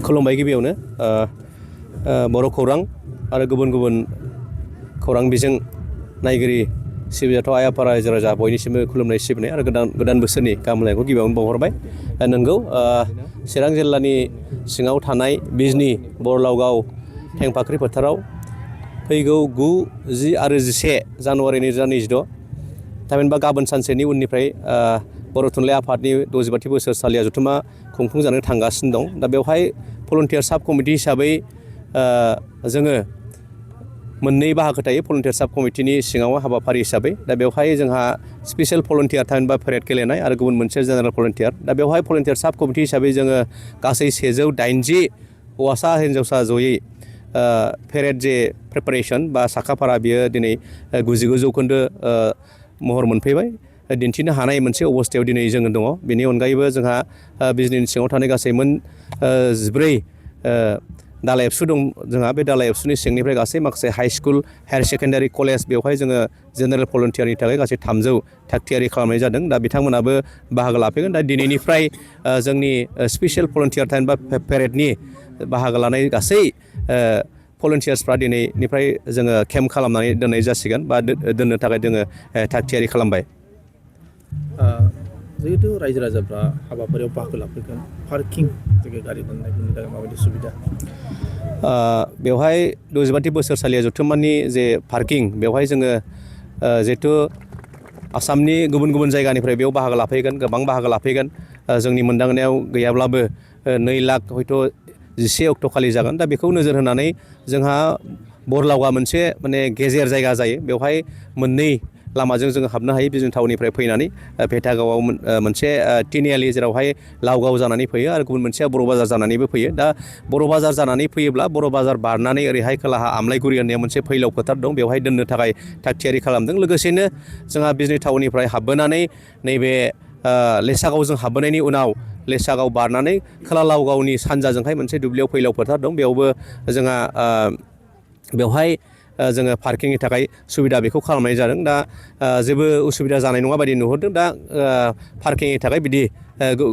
खुलुमबाय गिबियावनो बर' खौरां आरो गुबुन गुबुन खौरां बिजों नायगिरि सिबिजाथाव आइ आफा रायजो राजा बयनिसिमबो खुलुमनाय सिबिनाय आरो गोदान बोसोरनि गाहाम हामलायनायखौ गिबियावनो बावहरबाय। नोंगौ चिरां जिल्लानि सिङाव थानाय बिजनि बरलावगाव थेंफाख्रि फोथाराव फैगौ 9, 10 आरो 11 जानुवारि 2026 थामहिनबा गाबोन सानसेनि उननिफ्राय बर' थुनलाइ आफादनि 65थि बोसोरसालिया जथुम्मा खुंफुंजानो थांगासिनो दं। दा बेवहाय भलुन्टियार साब कमिटि हिसाबै जोङो मोननै बाहागो थायो भलुन्टियार साब कमिटिनि सिङाव हाबाफारि हिसाबै। दा बेवहाय जोंहा स्पेसियेल भलुन्टियार थामहिनबा पेरेड गेलेनाय आरो गुबुन मोनसे जेनेरेल भलुन्टियार। दा बेवहाय भलुन्टियार साब कमिटि हिसाबै जोङो गासै 180 हौवासा हिन्जावसा जयै पेरेड जे प्रिपारेसन बा साखाफारा बियो दिनै 99 जौखोन्दो महर मोनफैबाय दिन्थिनो हानाय मोनसे अबस्थायाव दिनै जोङो दङ। बेनि अनगायैबो जोंहा बिजनिनि सिङाव थानाय गासै 14 दालाइ एबसु दं जोंहा। बे दालाइ एबसुनि सिंनिफ्राय गासै माखासे high school higher secondary college बेवहाय जोङो जेनेरेल भलुन्टियारनि थाखाय गासै 300 थागथियारि खालामनाय जादों। दा बिथांमोनाबो बाहागो लाफैगोन। दा दिनैनिफ्राय जोंनि स्पेसियेल भलुन्टियार थामहिनबा पेरेडनि बाहागो लानाय गासै भलुन्टियार्सफ्रा दिनैनिफ्राय जोङो केम्प खालामनानै दोननाय जासिगोन बा दोननो थाखाय जोङो थागथियारि खालामबाय। जिहेतु रायजो राजाफ्रा हाबाफारियाव बाहागो लाफैगोन पार्किं गारि दोननायफोरनि थाखाय माबायदि सुबिदा? बेवहाय 65थि बोसोरसालिया जथुम्मानि जे पार्किं बेवहाय जोङो जिहेतु आसामनि गुबुन गुबुन जायगानिफ्राय बेयाव बाहागो लाफैगोन गोबां बाहागो लाफैगोन। जोंनि मोनदांनायाव गैयाब्लाबो 2 लाख हयथ' 11 अक्ट'खालि जागोन। दा बेखौ नोजोर होनानै जोंहा बरलावगा मोनसे माने गेजेर जायगा जायो। बेवहाय मोननै लामाजों जोङो हाबनो हायो बिजनि टाउननिफ्राय फैनानै भेटागावआव मोनसे तिनिआलि जेरावहाय लावगाव जानानै फैयो आरो गुबुन मोनसेया बर' बाजार जानानैबो फैयो। दा बर' बाजार जानानै फैयोब्ला बर' बाजार बारनानै ओरैहाय खोलाहा आमलायगुरि होननाय मोनसे फैलाव फोथार दं बेवहाय दोननो थाखाय थागथियारि खालामदों। लोगोसेनो जोंहा बिजनि टाउननिफ्राय हाबबोनानै नैबे लेसागावजों हाबबोनायनि उनाव लेसागाव बारनानै खोला लावगावनि सानजाजोंहाय मोनसे दुब्लियाव फैलाव फोथार दं बेयावबो जोंहा बेवहाय जोङो पार्किंनि थाखाय सुबिदा बेखौ खालामनाय जादों। दा जेबो उसुबिदा जानाय नङा बायदि नुहुरदों। दा पार्किंनि थाखाय बिदि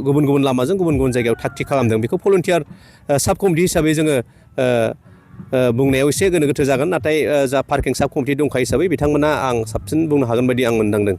गुबुन गुबुन लामाजों गुबुन गुबुन जायगायाव थाग-थिग खालामदों। बेखौ भलुन्टियार साब कमिटि हिसाबै जोङो बुंनायाव एसे गोनो गोथो जागोन। नाथाय जा पार्किं साब कमिटि दंखायो हिसाबै बिथांमोना आं साबसिन बुंनो हागोन बायदि आं मोनदांदों।